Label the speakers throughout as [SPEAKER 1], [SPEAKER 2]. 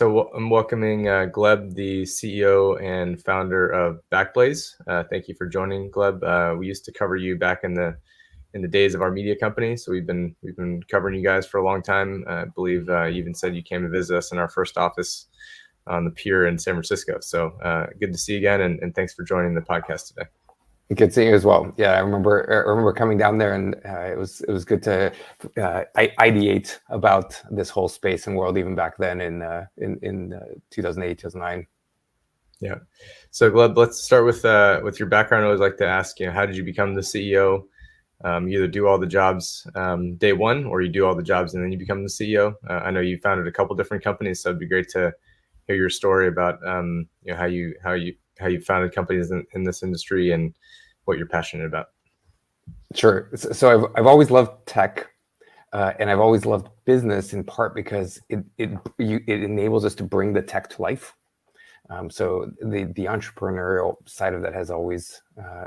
[SPEAKER 1] I'm welcoming Gleb, the CEO and founder of Backblaze. Thank you for joining, Gleb. We used to cover you back in the days of our media company, so we've been covering you guys for a long time. I believe you even said you came to visit us in our first office on the pier in San Francisco. So good to see you again, and thanks for joining the podcast today.
[SPEAKER 2] Good seeing you as well. Yeah, I remember coming down there, and it was good to ideate about this whole space and world even back then in 2008, 2009.
[SPEAKER 1] Yeah. So Gleb, let's start with your background. I always like to ask, how did you become the CEO? You either do all the jobs day one, or you do all the jobs and then you become the CEO. I know you founded a couple different companies, so it'd be great to hear your story about how you founded companies in this industry and what you're passionate about.
[SPEAKER 2] Sure. So I've always loved tech, and I've always loved business, in part because it enables us to bring the tech to life. So the entrepreneurial side of that has always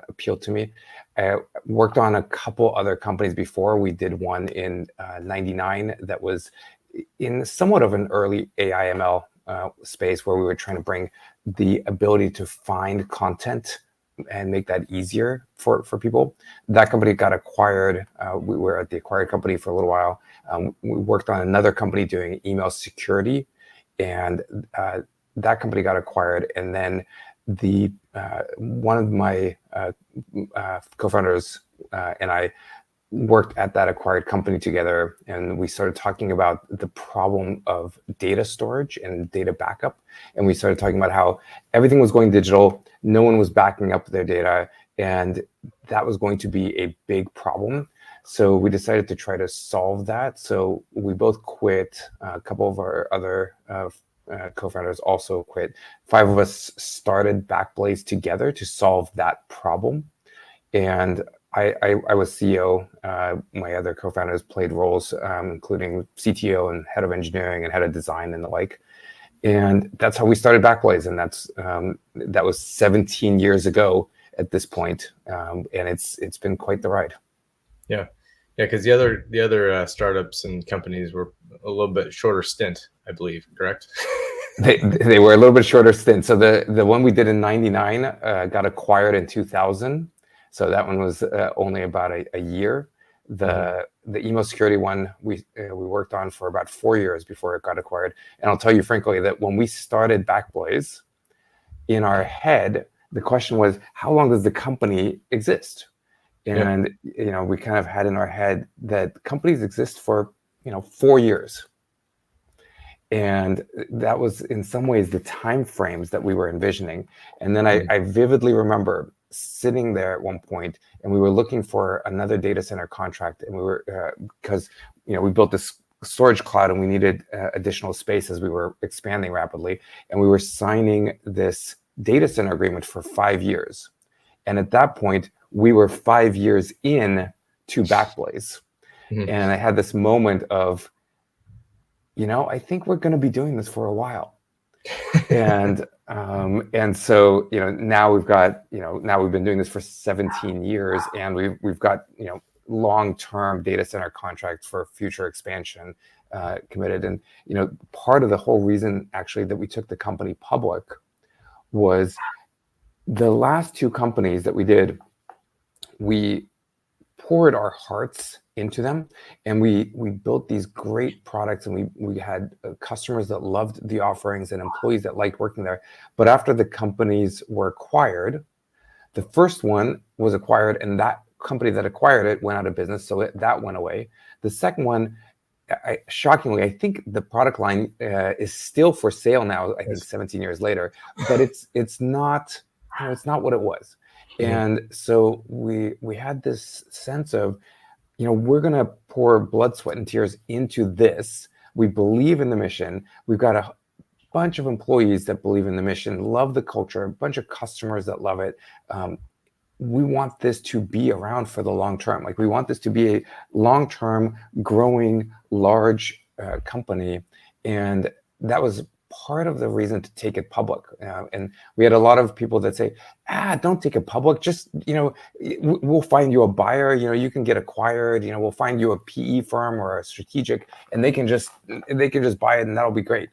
[SPEAKER 2] appealed to me. I worked on a couple other companies before. We did one in '99 that was in somewhat of an early AI ML space, where we were trying to bring the ability to find content and make that easier for people. That company got acquired. We were at the acquired company for a little while. We worked on another company doing email security, and that company got acquired. And then one of my co-founders and I worked at that acquired company together, and we started talking about the problem of data storage and data backup. And we started talking about how everything was going digital, no one was backing up their data, and that was going to be a big problem. So we decided to try to solve that. So we both quit. A couple of our other co-founders also quit. 5 of us started Backblaze together to solve that problem. And I was CEO. My other co-founders played roles, including CTO and head of engineering and head of design and the like. And that's how we started Backblaze. And that was 17 years ago at this point. And it's been quite the ride.
[SPEAKER 1] Yeah, because the other startups and companies were a little bit shorter stint, I believe, correct?
[SPEAKER 2] They were a little bit shorter stint. So the one we did in '99 got acquired in 2000. So that one was only about a year. The email security one we worked on for about 4 years before it got acquired. And I'll tell you frankly that when we started Backblaze, in our head, the question was, how long does the company exist? And we kind of had in our head that companies exist for 4 years. And that was in some ways the time frames that we were envisioning. And then I vividly remember sitting there at one point, and we were looking for another data center contract, and we were because we built this storage cloud and we needed additional space as we were expanding rapidly, and we were signing this data center agreement for 5 years. And at that point, we were 5 years in to Backblaze, and I had this moment of, I think we're going to be doing this for a while. And so now we've got now we've been doing this for 17 years, and we've got long-term data center contracts for future expansion committed. And part of the whole reason actually that we took the company public was the last 2 companies that we did, we poured our hearts into them, and we built these great products, and we had customers that loved the offerings and employees that liked working there. But after the companies were acquired, the first one was acquired, and that company that acquired it went out of business, so that went away. The second one, shockingly, I think the product line is still for sale now, I think 17 years later, but it's not what it was. And so we had this sense of, we're going to pour blood, sweat, and tears into this. We believe in the mission. We've got a bunch of employees that believe in the mission, love the culture, a bunch of customers that love it. We want this to be around for the long term. We want this to be a long-term, growing, large company. And that was part of the reason to take it public. And we had a lot of people that say, don't take it public. Just, we'll find you a buyer, you can get acquired, we'll find you a PE firm or a strategic, and they can just buy it, and that'll be great.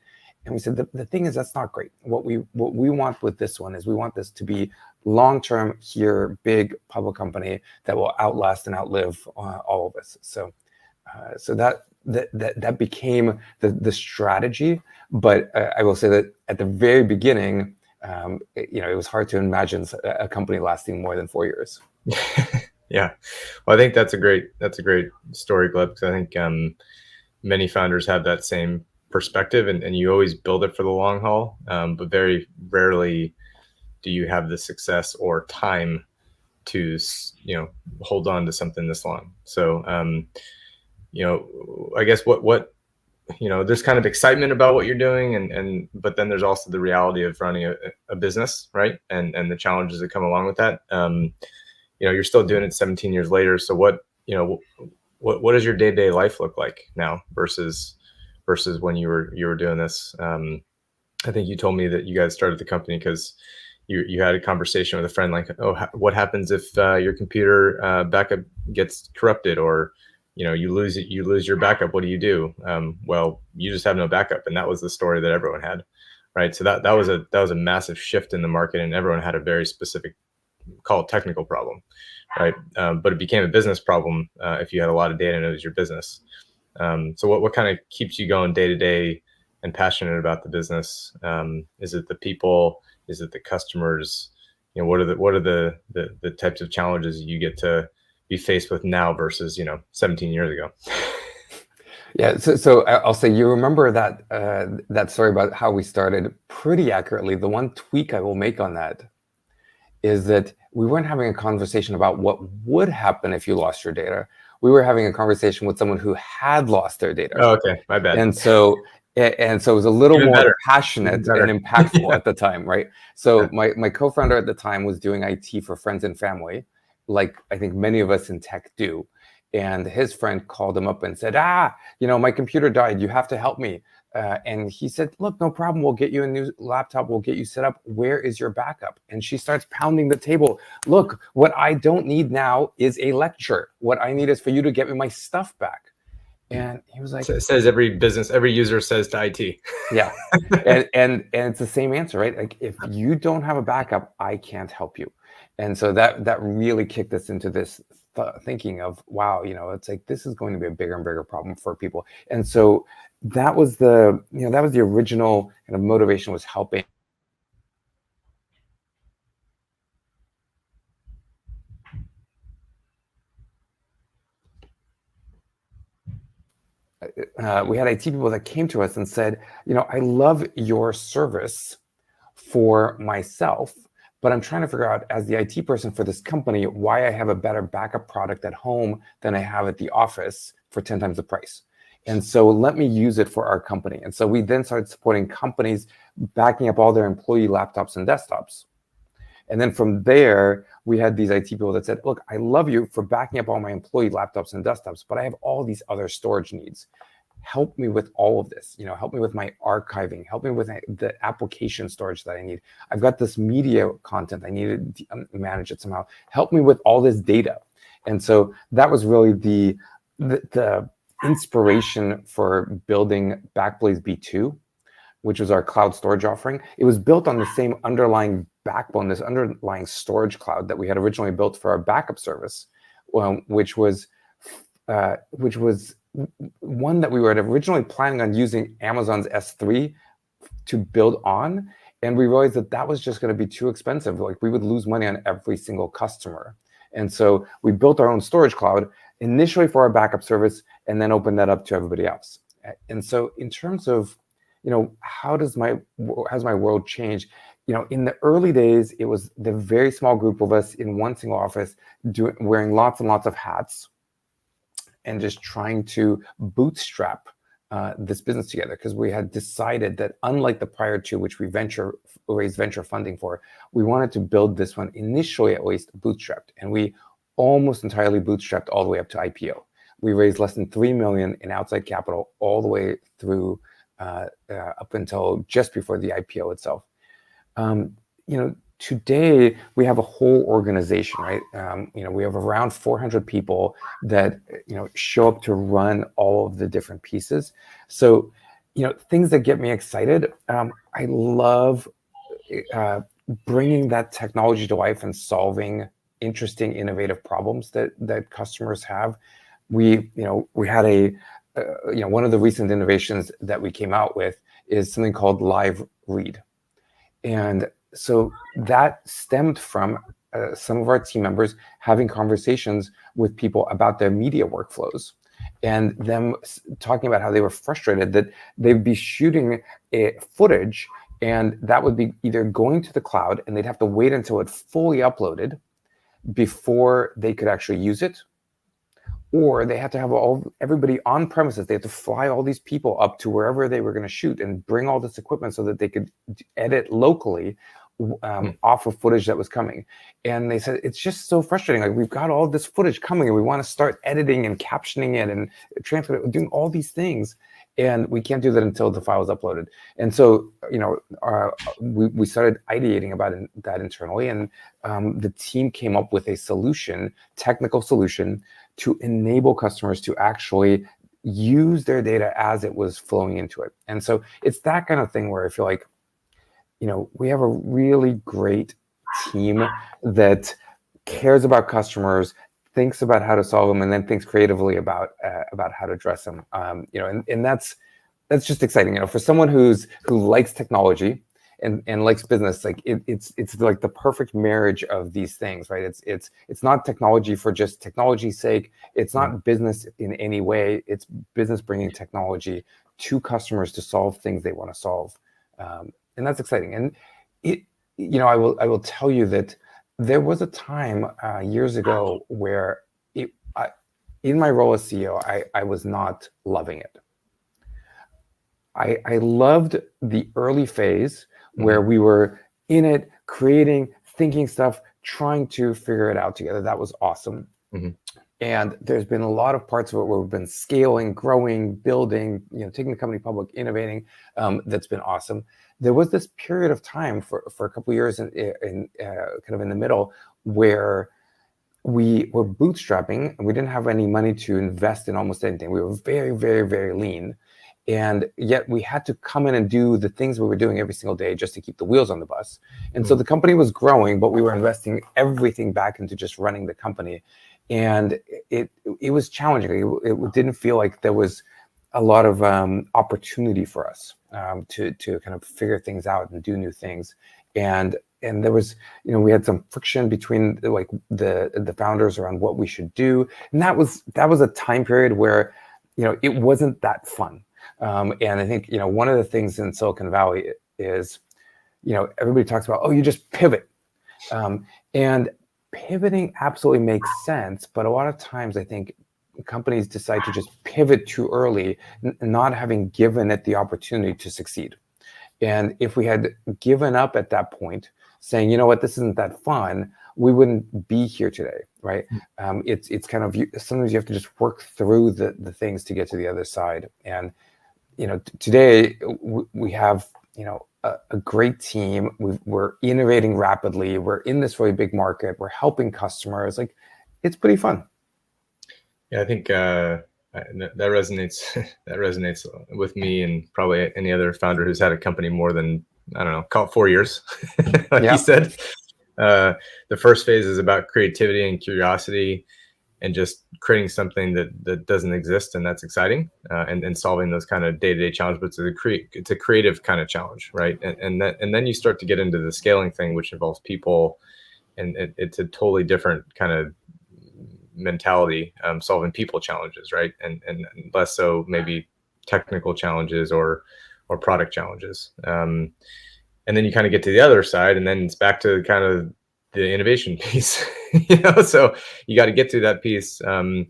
[SPEAKER 2] And we said, the thing is, that's not great. What we want with this one is we want this to be long-term here, big public company that will outlast and outlive all of us. So that became the strategy. But I will say that at the very beginning, it was hard to imagine a company lasting more than 4 years.
[SPEAKER 1] Yeah, well, I think that's a great story, Gleb, because I think many founders have that same perspective, and you always build it for the long haul, but very rarely do you have the success or time to hold on to something this long. So I guess what there's kind of excitement about what you're doing, but then there's also the reality of running a business, right? And the challenges that come along with that. You're still doing it 17 years later. So what does your day-to-day life look like now versus when you were doing this? I think you told me that you guys started the company because you had a conversation with a friend, like, oh, what happens if your computer backup gets corrupted, or you lose your backup? What do you do? Well, you just have no backup, and that was the story that everyone had, right? So that was a massive shift in the market, and everyone had a very specific, called technical problem, right? But it became a business problem if you had a lot of data and it was your business. So what kind of keeps you going day to day and passionate about the business? Is it the people? Is it the customers? What are the types of challenges you get to be faced with now versus 17 years ago?
[SPEAKER 2] Yeah, so I'll say, you remember that story about how we started pretty accurately. The one tweak I will make on that is that we weren't having a conversation about what would happen if you lost your data. We were having a conversation with someone who had lost their data.
[SPEAKER 1] Oh, okay, my bad.
[SPEAKER 2] And so it was a little
[SPEAKER 1] Even
[SPEAKER 2] more
[SPEAKER 1] better.
[SPEAKER 2] passionate and impactful at the time, right? So
[SPEAKER 1] Yeah.
[SPEAKER 2] my co-founder at the time was doing IT for friends and family, like I think many of us in tech do. And his friend called him up and said, my computer died. You have to help me. And he said, look, no problem. We'll get you a new laptop. We'll get you set up. Where is your backup? And she starts pounding the table. Look, what I don't need now is a lecture. What I need is for you to get me my stuff back. And he was like,
[SPEAKER 1] so it says every user says to IT.
[SPEAKER 2] Yeah. and it's the same answer, right? Like, if you don't have a backup, I can't help you. And so that really kicked us into this thinking of, wow, it's like, this is going to be a bigger and bigger problem for people. And so that was the original kind of motivation, was helping. We had IT people that came to us and said, I love your service for myself, but I'm trying to figure out, as the IT person for this company, why I have a better backup product at home than I have at the office for 10 times the price. And so let me use it for our company. And so we then started supporting companies backing up all their employee laptops and desktops. And then from there, we had these IT people that said, look, I love you for backing up all my employee laptops and desktops, but I have all these other storage needs. Help me with all of this. Help me with my archiving. Help me with the application storage that I need. I've got this media content. I need to manage it somehow. Help me with all this data. And so that was really the inspiration for building Backblaze B2, which was our cloud storage offering. It was built on the same underlying backbone, this underlying storage cloud that we had originally built for our backup service, which was one that we were originally planning on using Amazon's S3 to build on. And we realized that was just going to be too expensive. Like, we would lose money on every single customer. And so we built our own storage cloud initially for our backup service, and then opened that up to everybody else. And so in terms of, has my world changed? In the early days, it was the very small group of us in one single office wearing lots and lots of hats and just trying to bootstrap this business together, because we had decided that, unlike the prior two, which we raised venture funding for, we wanted to build this one initially, at least, bootstrapped. And we almost entirely bootstrapped all the way up to IPO. We raised less than 3 million in outside capital all the way through up until just before the IPO itself. Today we have a whole organization, right? We have around 400 people that show up to run all of the different pieces. So things that get me excited. I love bringing that technology to life and solving interesting, innovative problems that customers have. We had one of the recent innovations that we came out with is something called Live Read. And so that stemmed from some of our team members having conversations with people about their media workflows, and them talking about how they were frustrated that they'd be shooting footage, and that would be either going to the cloud and they'd have to wait until it fully uploaded before they could actually use it, or they had to have everybody on premises. They had to fly all these people up to wherever they were going to shoot and bring all this equipment so that they could edit locally off of footage that was coming. And they said, it's just so frustrating. Like, we've got all this footage coming and we want to start editing and captioning it and transferring it, doing all these things. And we can't do that until the file is uploaded. And so, we started ideating about that internally. And the team came up with a technical solution to enable customers to actually use their data as it was flowing into it. And so it's that kind of thing where I feel like, we have a really great team that cares about customers, thinks about how to solve them, and then thinks creatively about how to address them. And that's just exciting. For someone who likes technology and likes business, like it's like the perfect marriage of these things, right? It's not technology for just technology's sake. It's not business in any way. It's business bringing technology to customers to solve things they want to solve. And that's exciting. And I will tell you that there was a time years ago where in my role as CEO, I was not loving it. I loved the early phase where we were in it, creating, thinking stuff, trying to figure it out together. That was awesome. Mm-hmm. And there's been a lot of parts of it where we've been scaling, growing, building, taking the company public, innovating. That's been awesome. There was this period of time for a couple of years in kind of in the middle where we were bootstrapping and we didn't have any money to invest in almost anything. We were very, very, very lean. And yet we had to come in and do the things we were doing every single day just to keep the wheels on the bus. And so the company was growing, but we were investing everything back into just running the company. And it was challenging. It didn't feel like there was a lot of opportunity for us to kind of figure things out and do new things. And there was, we had some friction between like the founders around what we should do. And that was a time period where, it wasn't that fun. And I think, one of the things in Silicon Valley is, everybody talks about, you just pivot. And pivoting absolutely makes sense. But a lot of times I think companies decide to just pivot too early, not having given it the opportunity to succeed. And if we had given up at that point, saying, this isn't that fun, we wouldn't be here today, right? It's kind of, sometimes you have to just work through the things to get to the other side. And, today we have, a great team. We're innovating rapidly. We're in this really big market. We're helping customers. Like, it's pretty fun.
[SPEAKER 1] Yeah, I think that resonates. That resonates with me and probably any other founder who's had a company more than, I don't know, call it 4 years. Like you said, the first phase is about creativity and curiosity, and just creating something that doesn't exist, and that's exciting, and solving those kind of day-to-day challenges. But it's a creative kind of challenge, right? And then you start to get into the scaling thing, which involves people, and it's a totally different kind of mentality, solving people challenges, right? And less so maybe technical challenges or product challenges. And then you kind of get to the other side, and then it's back to kind of the innovation piece. So you got to get through that piece. And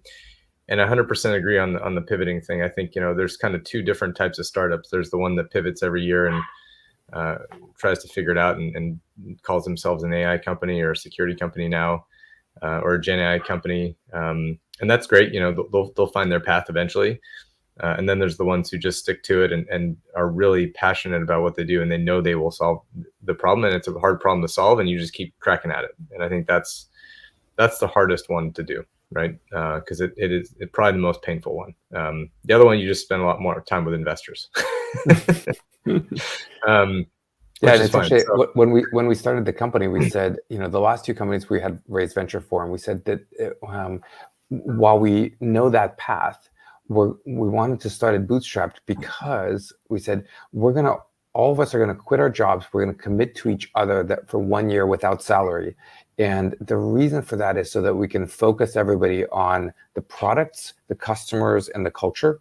[SPEAKER 1] 100% agree on the pivoting thing. I think, there's kind of two different types of startups. There's the one that pivots every year and tries to figure it out and calls themselves an AI company or a security company now, or a Gen AI company. And that's great. They'll find their path eventually. And then there's the ones who just stick to it and are really passionate about what they do, and they know they will solve the problem, and it's a hard problem to solve, and you just keep cracking at it. And I think that's the hardest one to do. right? Because it is probably the most painful one. The other one, you just spend a lot more time with investors,
[SPEAKER 2] Yeah,
[SPEAKER 1] which
[SPEAKER 2] and
[SPEAKER 1] is
[SPEAKER 2] it's
[SPEAKER 1] fine.
[SPEAKER 2] actually
[SPEAKER 1] So,
[SPEAKER 2] when we started the company, we said, the last two companies we had raised venture for, and we said that while we know that path, we wanted to start it bootstrapped because we said all of us are gonna quit our jobs. We're gonna commit to each other that for 1 year without salary, and the reason for that is so that we can focus everybody on the products, the customers, and the culture.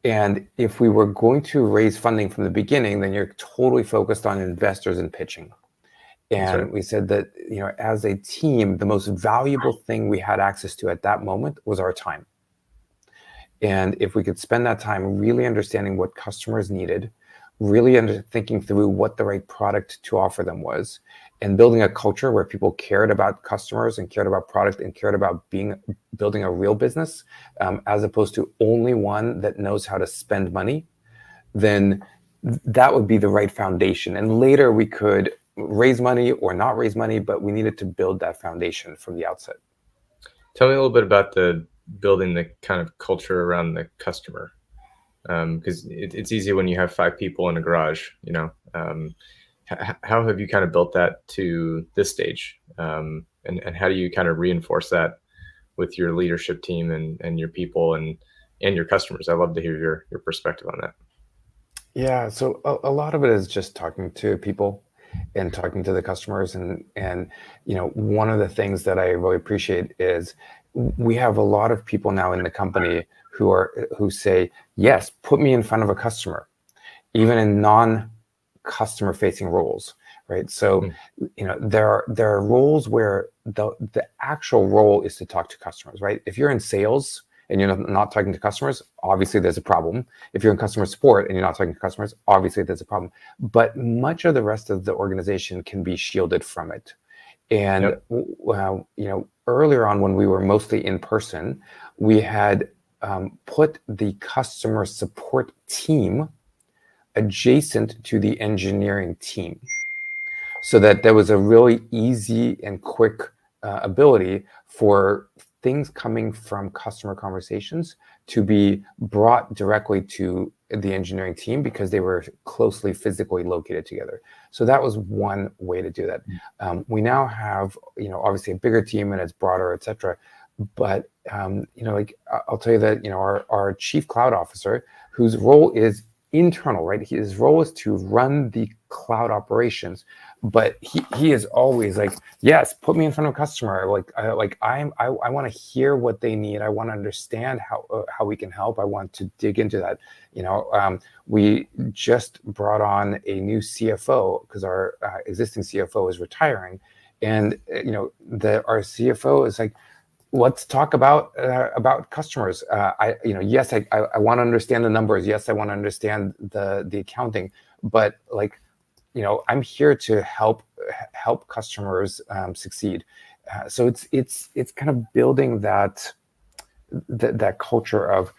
[SPEAKER 2] And if we were going to raise funding from the beginning, then you're totally focused on investors and pitching. And
[SPEAKER 1] right.
[SPEAKER 2] we said that, as a team, the most valuable thing we had access to at that moment was our time. And if we could spend that time really understanding what customers needed, really thinking through what the right product to offer them was, and building a culture where people cared about customers and cared about product and cared about building a real business, as opposed to only one that knows how to spend money, then that would be the right foundation. And later we could raise money or not raise money, but we needed to build that foundation from the outset.
[SPEAKER 1] Tell me a little bit about the building the kind of culture around the customer, because it's easy when you have 5 people in a garage. How have you kind of built that to this stage, and how do you kind of reinforce that with your leadership team and your people and your customers? I'd love to hear your perspective on that.
[SPEAKER 2] Yeah, so a lot of it is just talking to people and talking to the customers, and one of the things that I really appreciate is we have a lot of people now in the company who say, yes, put me in front of a customer, even in non-customer facing roles, right? So there are roles where the actual role is to talk to customers, right? If you're in sales and you're not talking to customers, obviously there's a problem. If you're in customer support and you're not talking to customers, obviously there's a problem. But much of the rest of the organization can be shielded from it. And earlier on, when we were mostly in person, we had put the customer support team adjacent to the engineering team, so that there was a really easy and quick ability for things coming from customer conversations to be brought directly to the engineering team because they were closely physically located together. So that was one way to do that. We now have, obviously a bigger team and it's broader, et cetera. But, I'll tell you that, our chief cloud officer, whose role is internal, right? His role is to run the cloud operations, but he is always like, yes, put me in front of a customer. I want to hear what they need. I want to understand how we can help. I want to dig into that. We just brought on a new CFO because our existing CFO is retiring, and our CFO is like, let's talk about customers. Yes, I want to understand the numbers. Yes, I want to understand the accounting, but I'm here to help customers succeed. So it's kind of building that culture of,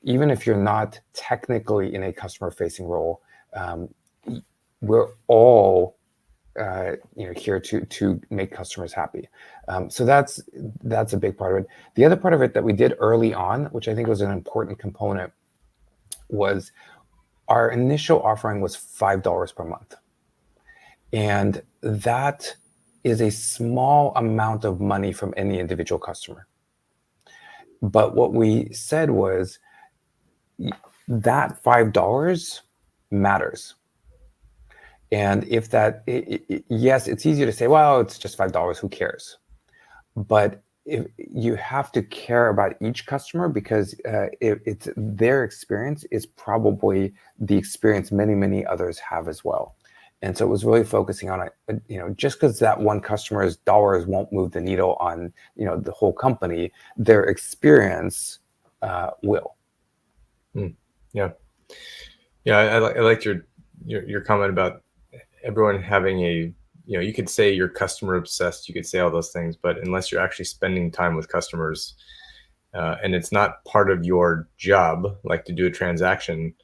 [SPEAKER 2] even if you're not technically in a customer facing role, we're all here to make customers happy. So that's a big part of it. The other part of it that we did early on, which I think was an important component, was our initial offering was $5 per month. And that is a small amount of money from any individual customer. But what we said was that $5 matters. And if yes, it's easy to say, well, it's just $5, who cares? But if you have to care about each customer, because it's their experience is probably the experience many others have as well. And so it was really focusing on it. Just because that one customer's dollars won't move the needle on the whole company, their experience will.
[SPEAKER 1] Yeah. I liked your comment about everyone having a, you could say you're customer obsessed, you could say all those things, but unless you're actually spending time with customers, and it's not part of your job, like to do a transaction,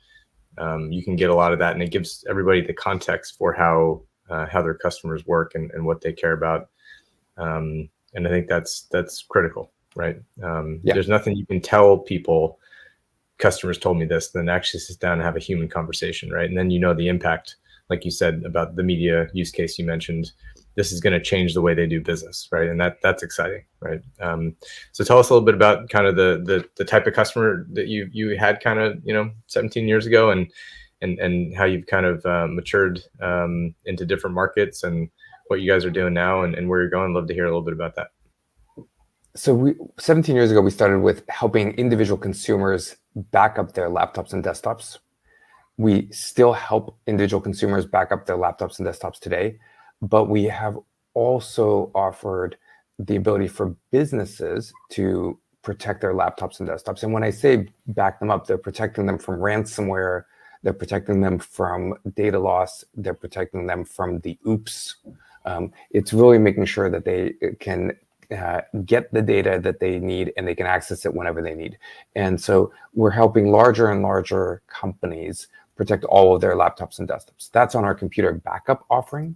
[SPEAKER 1] you can get a lot of that, and it gives everybody the context for how their customers work and what they care about. And I think that's critical, right?
[SPEAKER 2] Yeah.
[SPEAKER 1] There's nothing you can tell people, customers told me this, then actually sit down and have a human conversation, right? And then the impact, like you said about the media use case you mentioned, this is going to change the way they do business, right? And that's exciting, right? So tell us a little bit about kind of the type of customer that you had kind of 17 years ago, and how you've kind of matured into different markets, and what you guys are doing now, and where you're going. I'd love to hear a little bit about that.
[SPEAKER 2] So 17 years ago, we started with helping individual consumers back up their laptops and desktops. We still help individual consumers back up their laptops and desktops today, but we have also offered the ability for businesses to protect their laptops and desktops. And when I say back them up, they're protecting them from ransomware, they're protecting them from data loss, they're protecting them from the oops. It's really making sure that they can get the data that they need, and they can access it whenever they need. And so we're helping larger and larger companies protect all of their laptops and desktops. That's on our computer backup offering.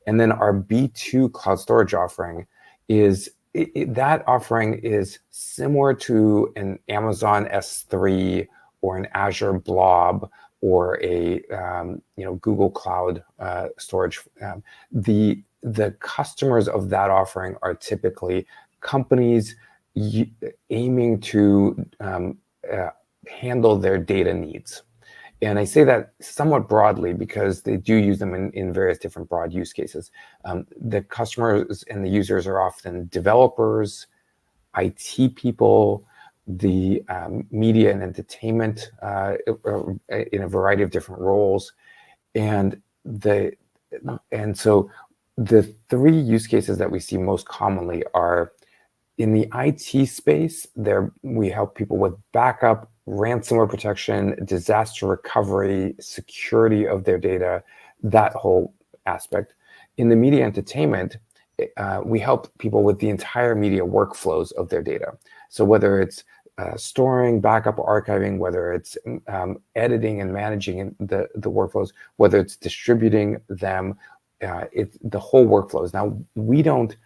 [SPEAKER 2] And then our B2 cloud storage offering is, that offering is similar to an Amazon S3 or an Azure Blob or a Google Cloud storage. The customers of that offering are typically companies aiming to handle their data needs. And I say that somewhat broadly because they do use them in various different broad use cases. The customers and the users are often developers, IT people, the media and entertainment in a variety of different roles. And so the three use cases that we see most commonly are in the IT space. We help people with backup, ransomware protection, disaster recovery, security of their data, that whole aspect. In the media entertainment, we help people with the entire media workflows of their data. So whether it's storing, backup, archiving, whether it's editing and managing the workflows, whether it's distributing them, it's the whole workflows. Now, we don't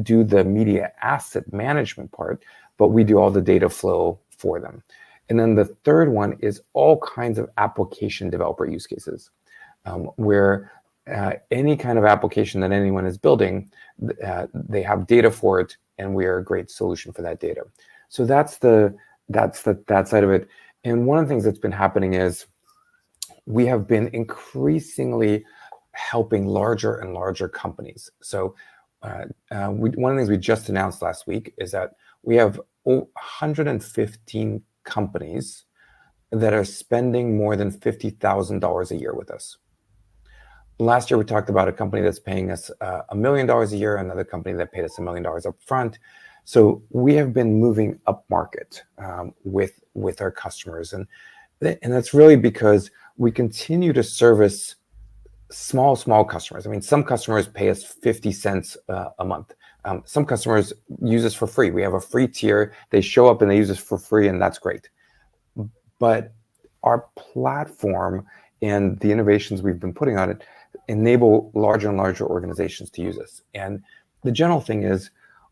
[SPEAKER 2] do the media asset management part, but we do all the data flow for them. And then the third one is all kinds of application developer use cases, where any kind of application that anyone is building, they have data for it, and we are a great solution for that data. So that's that side of it. And one of the things that's been happening is we have been increasingly helping larger and larger companies. So one of the things we just announced last week is that we have 115 companies that are spending more than $50,000 a year with us. Last year, we talked about a company that's paying us $1 million a year, another company that paid us $1 million up front. So we have been moving up market with our customers. And that's really because we continue to service small customers. I mean, some customers pay us 50 cents a month. Some customers use us for free. We have a free tier. They show up and they use us for free, and that's great. But our platform and the innovations we've been putting on it enable larger and larger organizations to use us. And the general thing is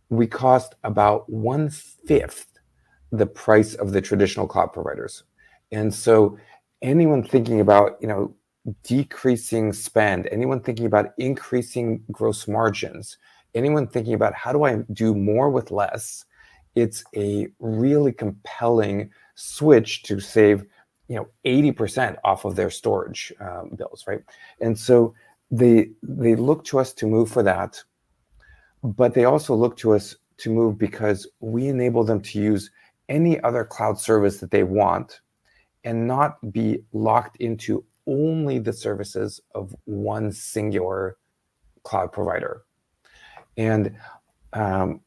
[SPEAKER 2] we cost about 1/5 the price of the traditional cloud providers. And so anyone thinking about, decreasing spend, anyone thinking about increasing gross margins, anyone thinking about how do I do more with less, it's a really compelling switch to save 80% off of their storage bills, right? And so they look to us to move for that, but they also look to us to move because we enable them to use any other cloud service that they want and not be locked into only the services of one singular cloud provider. And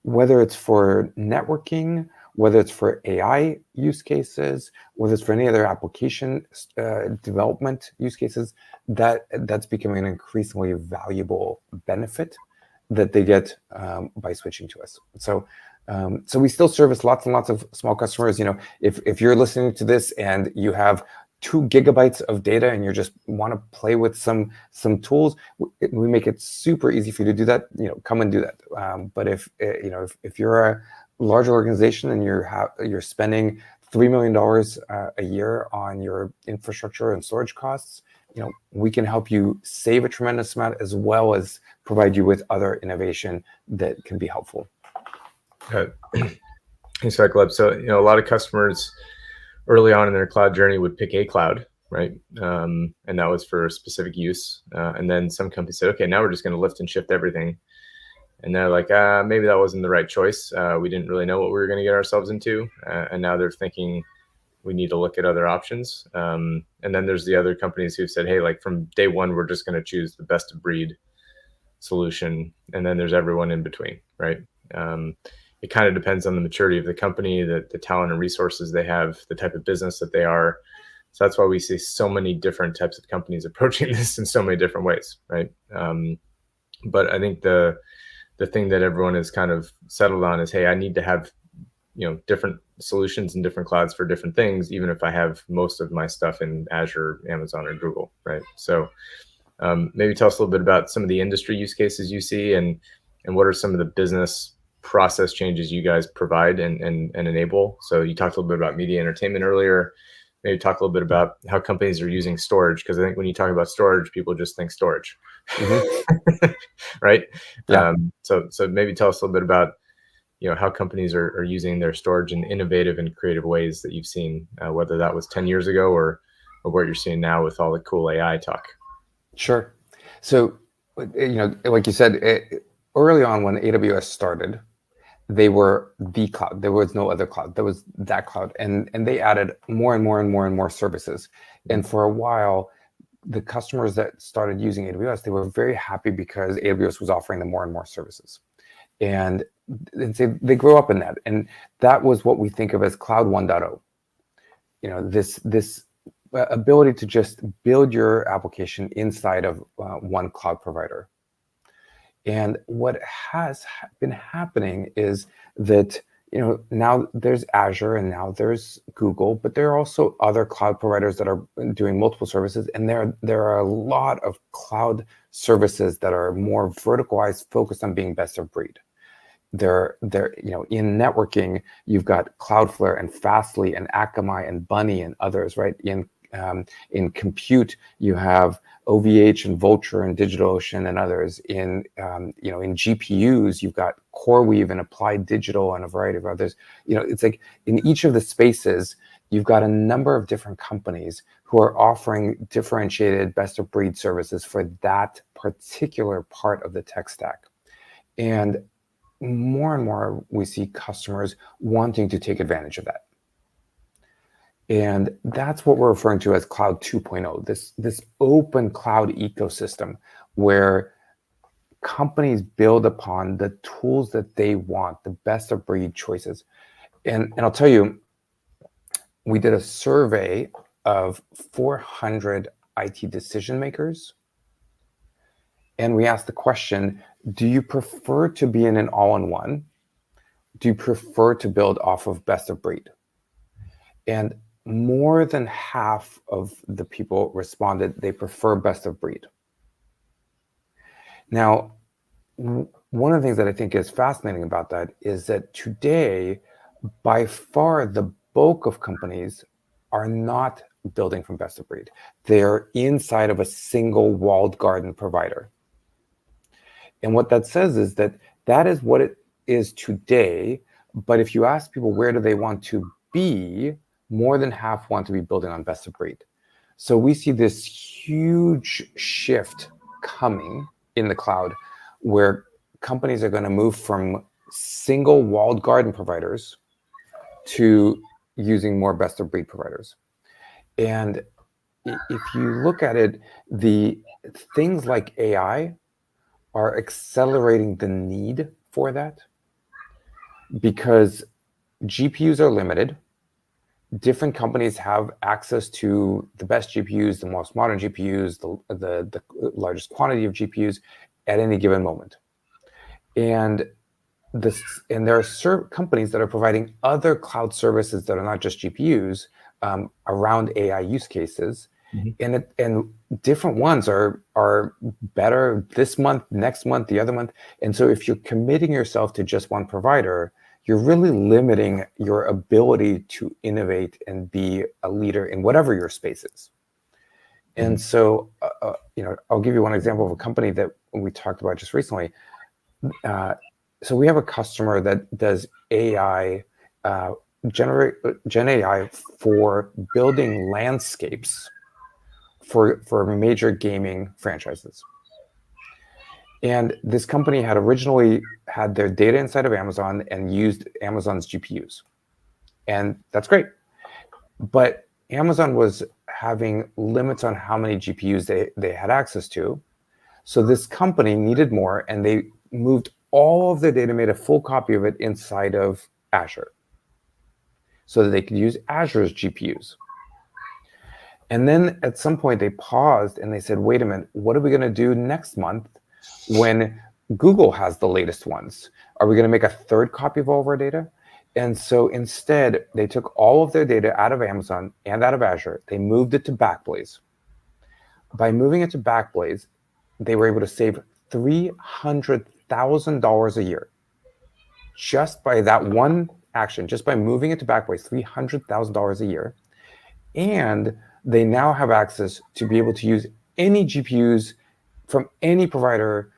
[SPEAKER 2] whether it's for networking, whether it's for AI use cases, whether it's for any other application development use cases, that's becoming an increasingly valuable benefit that they get by switching to us. So we still service lots and lots of small customers. If you're listening to this and you have 2 gigabytes of data and you just want to play with some tools, we make it super easy for you to do that. Come and do that. But if you're a large organization and you're spending $3 million a year on your infrastructure and storage costs, we can help you save a tremendous amount as well as provide you with other innovation that can be helpful.
[SPEAKER 1] Thanks for that, Gleb. So, a lot of customers early on in their cloud journey would pick a cloud, right? And that was for specific use. And then some companies said, okay, now we're just going to lift and shift everything. And they're like, maybe that wasn't the right choice. We didn't really know what we were going to get ourselves into. And now they're thinking we need to look at other options. And then there's the other companies who said, hey, like from day one, we're just going to choose the best of breed solution. And then there's everyone in between, right? It kind of depends on the maturity of the company, the talent and resources they have, the type of business that they are. So that's why we see so many different types of companies approaching this in so many different ways, right? But I think the thing that everyone is kind of settled on is, hey, I need to have different solutions and different clouds for different things, even if I have most of my stuff in Azure, Amazon, or Google, right? So maybe tell us a little bit about some of the industry use cases you see, and what are some of the business process changes you guys provide and enable. So you talked a little bit about media entertainment earlier. Maybe talk a little bit about how companies are using storage, because I think when you talk about storage, people just think storage, right?
[SPEAKER 2] Yeah.
[SPEAKER 1] So maybe tell us a little bit about how companies are using their storage in innovative and creative ways that you've seen, whether that was 10 years ago or what you're seeing now with all the cool AI talk.
[SPEAKER 2] Sure. So, like you said, early on when AWS started, they were the cloud. There was no other cloud. There was that cloud. And they added more and more and more and more services. And for a while, the customers that started using AWS, they were very happy because AWS was offering them more and more services. And they grew up in that. And that was what we think of as Cloud 1.0. This ability to just build your application inside of one cloud provider. And what has been happening is that now there's Azure and now there's Google, but there are also other cloud providers that are doing multiple services, and there are a lot of cloud services that are more verticalized, focused on being best of breed. They're in networking, you've got Cloudflare and Fastly and Akamai and Bunny and others, right? In compute, you have OVH and Vultr and DigitalOcean and others. In GPUs, you've got CoreWeave and Applied Digital and a variety of others. It's like in each of the spaces, you've got a number of different companies who are offering differentiated best of breed services for that particular part of the tech stack. And more we see customers wanting to take advantage of that. And that's what we're referring to as Cloud 2.0, this open cloud ecosystem where companies build upon the tools that they want, the best of breed choices. And I'll tell you, we did a survey of 400 IT decision makers. And we asked the question, do you prefer to be in an all-in-one? Do you prefer to build off of best of breed? And more than half of the people responded they prefer best of breed. Now, one of the things that I think is fascinating about that is that today, by far, the bulk of companies are not building from best of breed. They're inside of a single walled garden provider. And what that says is that is what it is today. But if you ask people where do they want to be, more than half want to be building on best of breed. So we see this huge shift coming in the cloud where companies are going to move from single walled garden providers to using more best of breed providers. And if you look at it, the things like AI are accelerating the need for that because GPUs are limited. Different companies have access to the best GPUs, the most modern GPUs, the largest quantity of GPUs at any given moment. And and there are companies that are providing other cloud services that are not just GPUs around AI use cases, and different ones are better this month, next month, the other month. And so if you're committing yourself to just one provider, you're really limiting your ability to innovate and be a leader in whatever your space is. And so, I'll give you one example of a company that we talked about just recently. So we have a customer that does AI, Gen AI for building landscapes for major gaming franchises. And this company had originally had their data inside of Amazon and used Amazon's GPUs. And that's great. But Amazon was having limits on how many GPUs they had access to. So this company needed more, and they moved all of their data, made a full copy of it inside of Azure so that they could use Azure's GPUs. And then at some point they paused and they said, wait a minute, what are we going to do next month when Google has the latest ones? Are we going to make a third copy of all of our data? And so instead, they took all of their data out of Amazon and out of Azure. They moved it to Backblaze. By moving it to Backblaze, they were able to save $300,000 a year. Just by that one action, just by moving it to Backblaze, $300,000 a year. And they now have access to be able to use any GPUs from any provider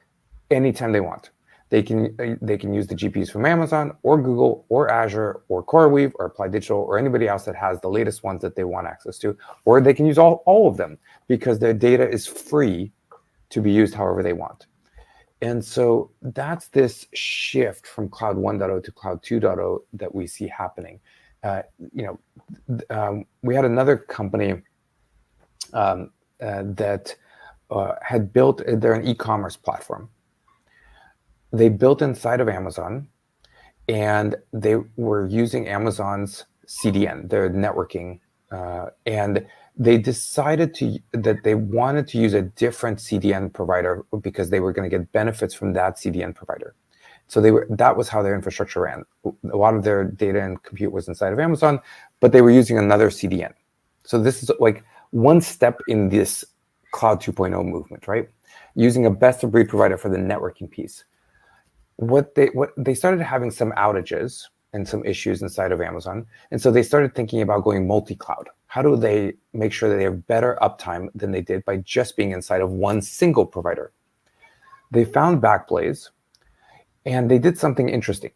[SPEAKER 2] anytime they want. They can use the GPUs from Amazon or Google or Azure or CoreWeave or Applied Digital or anybody else that has the latest ones that they want access to, or they can use all of them because their data is free to be used however they want. And so that's this shift from Cloud 1.0 to Cloud 2.0 that we see happening. We had another company that had built, they're an e-commerce platform. They built inside of Amazon, and they were using Amazon's CDN, their networking, and they decided that they wanted to use a different CDN provider because they were going to get benefits from that CDN provider. So that was how their infrastructure ran. A lot of their data and compute was inside of Amazon, but they were using another CDN. So this is like one step in this Cloud 2.0 movement, right? Using a best-of-breed provider for the networking piece. What they started having some outages and some issues inside of Amazon, and so they started thinking about going multi-cloud. How do they make sure that they have better uptime than they did by just being inside of one single provider? They found Backblaze, and they did something interesting.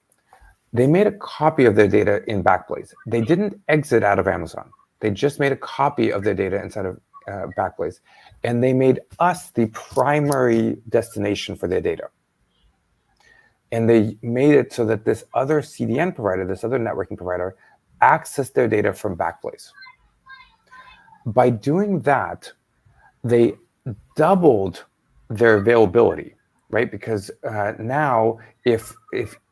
[SPEAKER 2] They made a copy of their data in Backblaze. They didn't exit out of Amazon. They just made a copy of their data inside of Backblaze, and they made us the primary destination for their data. And they made it so that this other CDN provider, this other networking provider, accessed their data from Backblaze. By doing that, they doubled their availability, right? Because now, if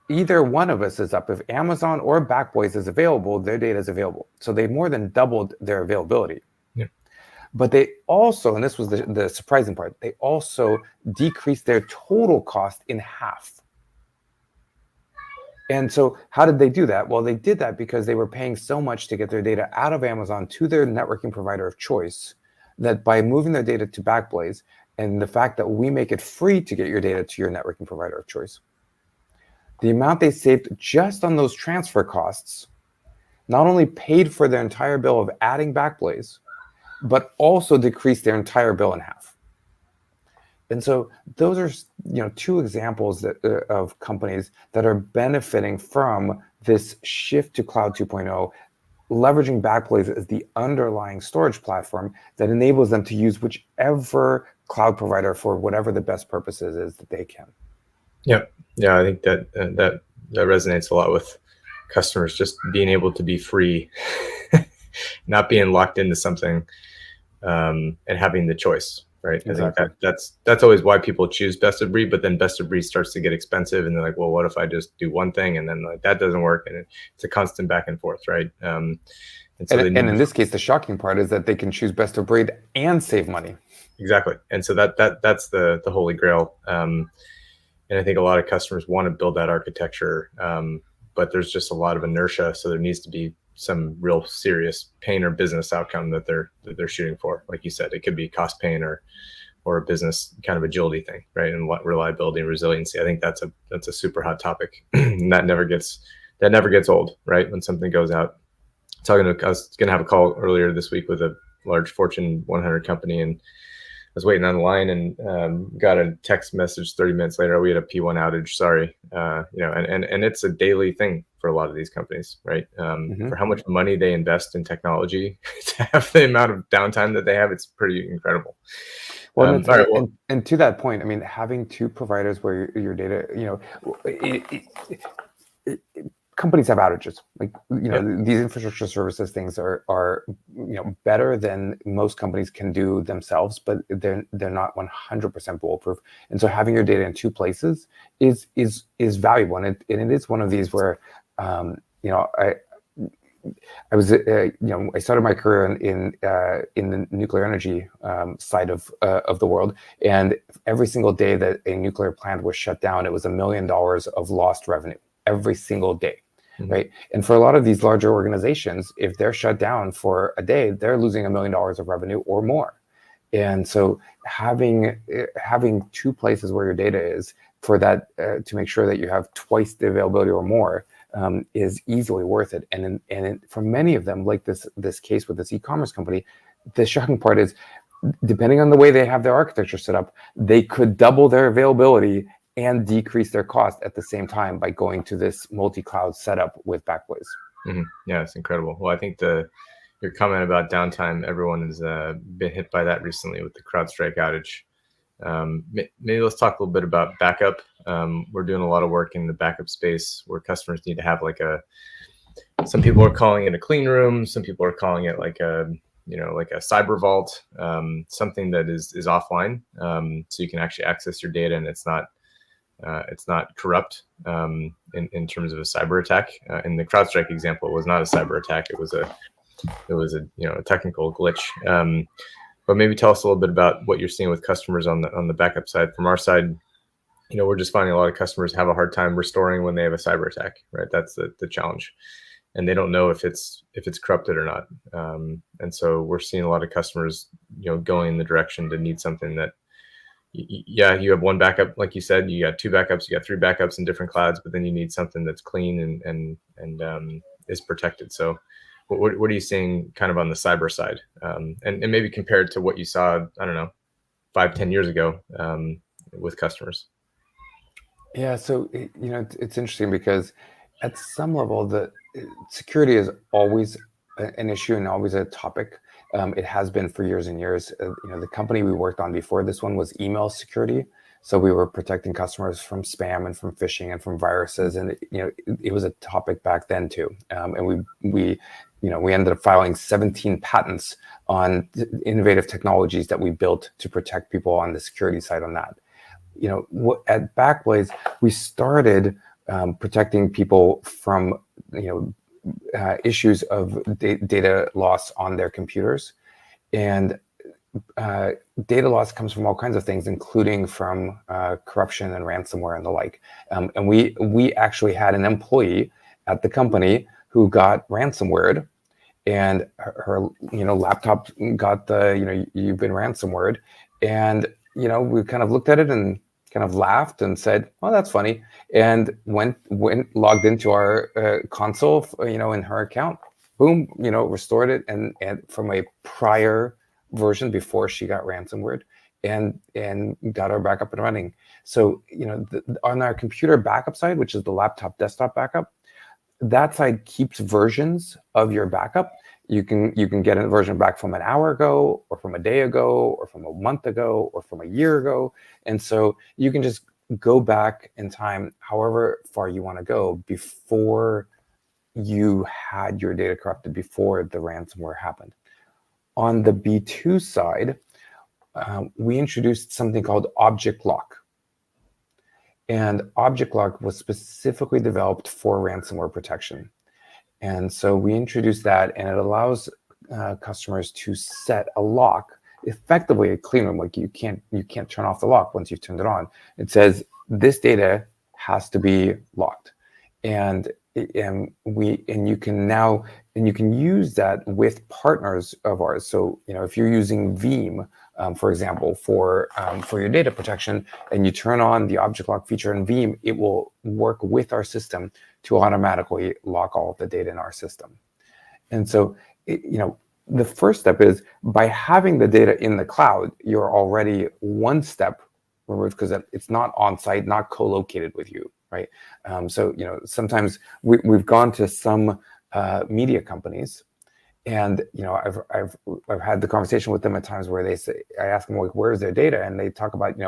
[SPEAKER 2] either one of us is up, if Amazon or Backblaze is available, their data is available. So they more than doubled their availability. Yeah. But they also, and this was the surprising part, they also decreased their total cost in half. And so how did they do that? Well, they did that because they were paying so much to get their data out of Amazon to their networking provider of choice, that by moving their data to Backblaze and the fact that we make it free to get your data to your networking provider of choice, the amount they saved just on those transfer costs not only paid for their entire bill of adding Backblaze, but also decreased their entire bill in half. And so those are, two examples of companies that are benefiting from this shift to Cloud 2.0, leveraging Backblaze as the underlying storage platform that enables them to use whichever cloud provider for whatever the best purposes is that they can.
[SPEAKER 1] Yeah, I think that resonates a lot with customers, just being able to be free, not being locked into something, and having the choice. Right. Exactly. I think that's always why people choose best of breed, but then best of breed starts to get expensive, and they're like, well, what if I just do one thing, and then that doesn't work, and it's a constant back and forth, right?
[SPEAKER 2] And in this case, the shocking part is that they can choose best of breed and save money.
[SPEAKER 1] Exactly, and so that's the holy grail. And I think a lot of customers want to build that architecture, but there's just a lot of inertia. So there needs to be some real serious pain or business outcome that they're shooting for. Like you said, it could be cost pain or a business kind of agility thing, right? And reliability and resiliency. I think that's a super hot topic, and that never gets old, right? When something goes out. I was going to have a call earlier this week with a large Fortune 100 company, and I was waiting on the line and got a text message 30 minutes later. We had a P1 outage. Sorry, and it's a daily thing for a lot of these companies, right? For how much money they invest in technology to have the amount of downtime that they have, it's pretty incredible.
[SPEAKER 2] Well, and to that point, I mean, having two providers where your data, companies have outages. Like, these infrastructure services things are better than most companies can do themselves, but they're not 100% bulletproof. And so having your data in two places is valuable, and it is one of these where I was, I started my career in the nuclear energy side of the world, and every single day that a nuclear plant was shut down, it was $1 million of lost revenue every single day, right? And for a lot of these larger organizations, if they're shut down for a day, they're losing $1 million of revenue or more. And so having two places where your data is for that to make sure that you have twice the availability or more is easily worth it. And for many of them, like this case with this e-commerce company, the shocking part is, depending on the way they have their architecture set up, they could double their availability and decrease their cost at the same time by going to this multi-cloud setup with Backblaze.
[SPEAKER 1] Yeah, it's incredible. Well, I think your comment about downtime, everyone has been hit by that recently with the CrowdStrike outage. Maybe let's talk a little bit about backup. We're doing a lot of work in the backup space where customers need to have some people are calling it a clean room. Some people are calling it like a cyber vault, something that is offline. So you can actually access your data and it's not corrupt in terms of a cyber attack. In the CrowdStrike example, it was not a cyber attack. It was a technical glitch. But maybe tell us a little bit about what you're seeing with customers on the backup side. From our side, we're just finding a lot of customers have a hard time restoring when they have a cyber attack, right? That's the challenge, and they don't know if it's corrupted or not. And so we're seeing a lot of customers, going in the direction to need something that, you have one backup, like you said, you got two backups, you got three backups in different clouds, but then you need something that's clean and is protected. So what are you seeing kind of on the cyber side, and maybe compared to what you saw, I don't know, 5-10 years ago with customers?
[SPEAKER 2] Yeah, so it's interesting because at some level, the security is always an issue and always a topic. It has been for years and years. The company we worked on before this one was email security. So we were protecting customers from spam and from phishing and from viruses, and it was a topic back then too. And we ended up filing 17 patents on innovative technologies that we built to protect people on the security side on that. At Backblaze, we started protecting people from issues of data loss on their computers, and data loss comes from all kinds of things, including from corruption and ransomware and the like. And we actually had an employee at the company who got ransomware, and her laptop got you've been ransomware, and we kind of looked at it and kind of laughed and said, "Oh, that's funny," and went logged into our console, in her account, boom, restored it and from a prior version before she got ransomware, and got our backup and running. So on our computer backup side, which is the laptop desktop backup, that side keeps versions of your backup. You can get a version back from an hour ago, or from a day ago, or from a month ago, or from a year ago. And so you can just go back in time however far you want to go before you had your data corrupted, before the ransomware happened. On the B2 side, we introduced something called Object Lock. And Object Lock was specifically developed for ransomware protection. And so we introduced that, and it allows customers to set a lock, effectively a clean room. Like you can't turn off the lock once you've turned it on. It says this data has to be locked. And you can use that with partners of ours. So if you're using Veeam, for example, for your data protection, and you turn on the object lock feature in Veeam, it will work with our system to automatically lock all of the data in our system. And so the first step is, by having the data in the cloud, you're already one step removed, because it's not on site, not co-located with you, right? So sometimes we've gone to some media companies, and I've had the conversation with them at times where they say, I ask them, like, where's their data, and they talk about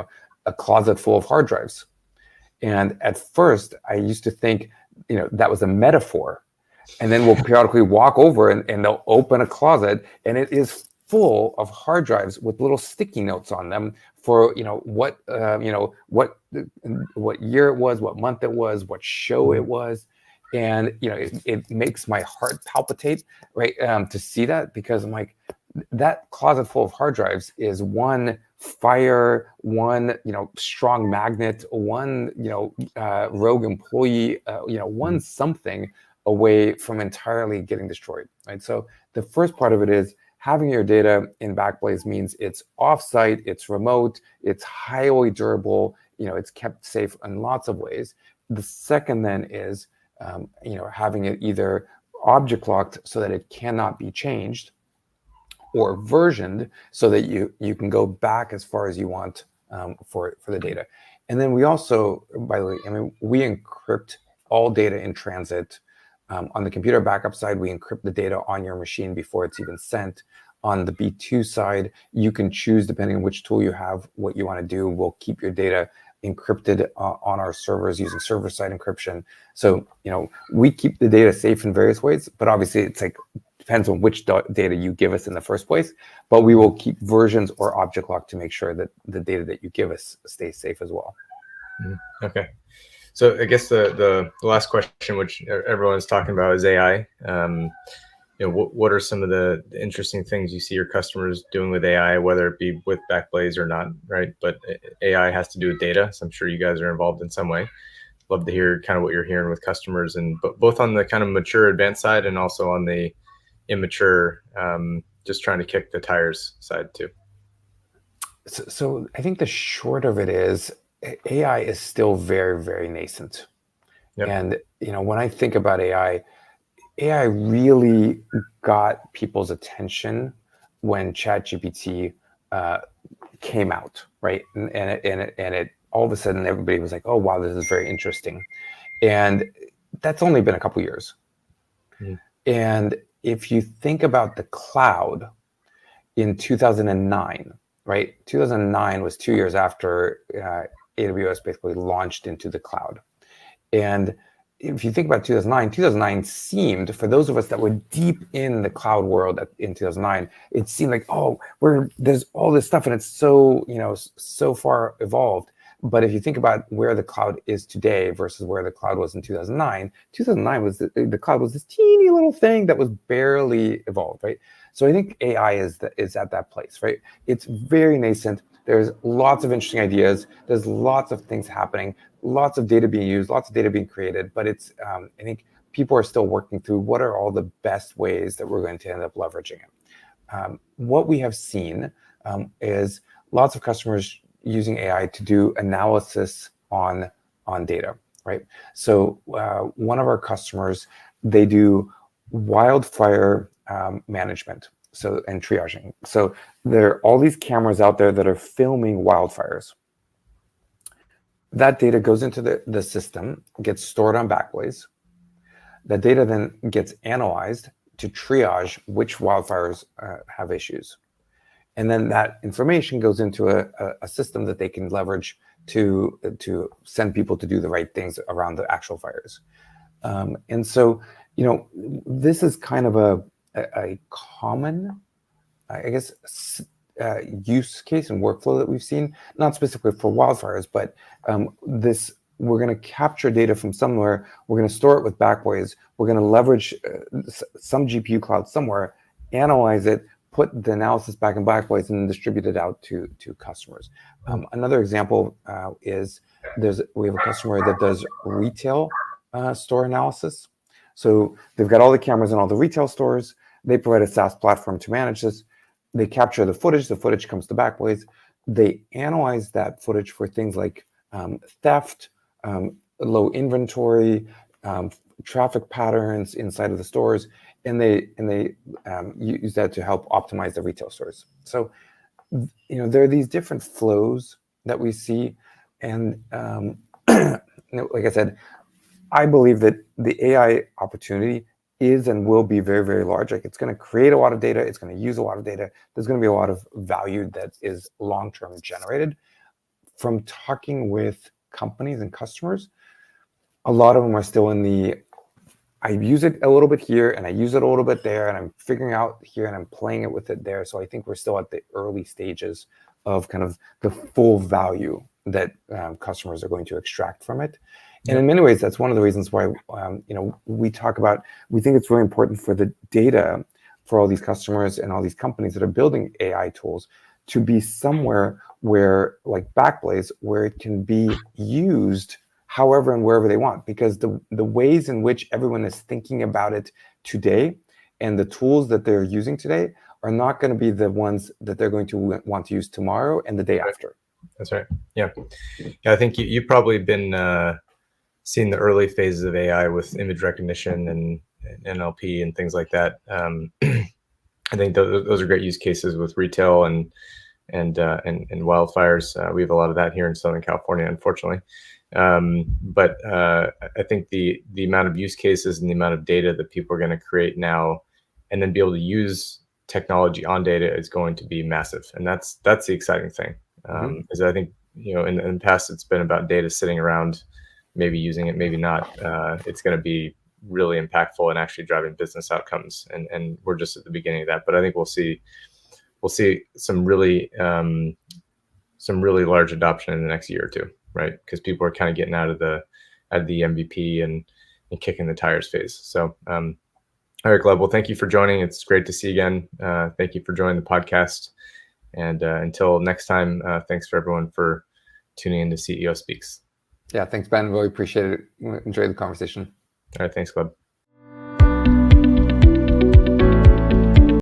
[SPEAKER 2] a closet full of hard drives. And at first, I used to think that was a metaphor. And then we'll periodically walk over and they'll open a closet, and it is full of hard drives with little sticky notes on them for what year it was, what month it was, what show it was. And it makes my heart palpitate, right, to see that, because I'm like, that closet full of hard drives is one fire, one strong magnet, one rogue employee, one something away from entirely getting destroyed, right? So the first part of it is, having your data in Backblaze means it's offsite, it's remote, it's highly durable, it's kept safe in lots of ways. The second then is having it either object locked so that it cannot be changed, or versioned so that you can go back as far as you want for the data. And then we also, by the way, we encrypt all data in transit. On the computer backup side, we encrypt the data on your machine before it's even sent. On the B2 side, you can choose, depending on which tool you have, what you want to do. We'll keep your data encrypted on our servers using server-side encryption. So, we keep the data safe in various ways, but obviously it's depends on which data you give us in the first place. But we will keep versions or object lock to make sure that the data that you give us stays safe as well.
[SPEAKER 1] Okay. So I guess the last question, which everyone is talking about, is AI. What are some of the interesting things you see your customers doing with AI, whether it be with Backblaze or not, right? But AI has to do with data, so I'm sure you guys are involved in some way. Love to hear kind of what you're hearing with customers, and both on the kind of mature advanced side and also on the immature, just trying to kick the tires side too.
[SPEAKER 2] So I think the short of it is, AI is still very, very nascent. Yep. And when I think about AI really got people's attention when ChatGPT came out, right? And it all of a sudden everybody was like, oh wow, this is very interesting. And that's only been a couple years. And if you think about the cloud in 2009, right? 2009 was 2 years after AWS basically launched into the cloud. And if you think about 2009 seemed, for those of us that were deep in the cloud world in 2009, it seemed like, oh, there's all this stuff and it's so, so far evolved. But if you think about where the cloud is today versus where the cloud was in 2009 was the cloud was this teeny little thing that was barely evolved, right? So I think AI is at that place, right? It's very nascent. There's lots of interesting ideas. There's lots of things happening, lots of data being used, lots of data being created. But it's, I think people are still working through what are all the best ways that we're going to end up leveraging it. What we have seen is lots of customers using AI to do analysis on data, right? So one of our customers, they do wildfire management. And triaging. So there are all these cameras out there that are filming wildfires. That data goes into the system, gets stored on Backblaze. That data then gets analyzed to triage which wildfires have issues. And then that information goes into a system that they can leverage to send people to do the right things around the actual fires. And so, this is kind of a common, I guess, use case and workflow that we've seen, not specifically for wildfires, but we're going to capture data from somewhere, we're going to store it with Backblaze, we're going to leverage some GPU cloud somewhere, analyze it, put the analysis back in Backblaze and distribute it out to customers. Another example is we have a customer that does retail store analysis. So they've got all the cameras in all the retail stores. They provide a SaaS platform to manage this. They capture the footage. The footage comes to Backblaze. They analyze that footage for things like theft, low inventory, traffic patterns inside of the stores, and they use that to help optimize the retail stores. So, there are these different flows that we see, and like I said, I believe that the AI opportunity is and will be very, very large. Like, it's going to create a lot of data. It's going to use a lot of data. There's going to be a lot of value that is long-term generated. From talking with companies and customers, a lot of them are still in I use it a little bit here and I use it a little bit there, and I'm figuring out here and I'm playing it with it there. So I think we're still at the early stages of kind of the full value that customers are going to extract from it. And in many ways, that's one of the reasons why we think it's really important for the data for all these customers and all these companies that are building AI tools to be somewhere where, like Backblaze, where it can be used however and wherever they want, because the ways in which everyone is thinking about it today and the tools that they're using today are not going to be the ones that they're going to want to use tomorrow and the day after.
[SPEAKER 1] That's right. Yeah. I think you've probably been seeing the early phases of AI with image recognition and NLP and things like that. I think those are great use cases with retail and wildfires. We have a lot of that here in Southern California, unfortunately. But I think the amount of use cases and the amount of data that people are going to create now, and then be able to use technology on data, is going to be massive, and that's the exciting thing. Is I think in the past it's been about data sitting around, maybe using it, maybe not. It's going to be really impactful and actually driving business outcomes, and we're just at the beginning of that. But I think we'll see some really large adoption in the next year or two, right? Because people are kind of getting out of the MVP and kicking the tires phase. So, all right, Gleb. Well, thank you for joining. It's great to see you again. Thank you for joining the podcast. And until next time, thanks for everyone for tuning in to CEO Speaks.
[SPEAKER 2] Yeah, thanks, Ben. Really appreciate it. Enjoyed the conversation.
[SPEAKER 1] All right, thanks, Gleb.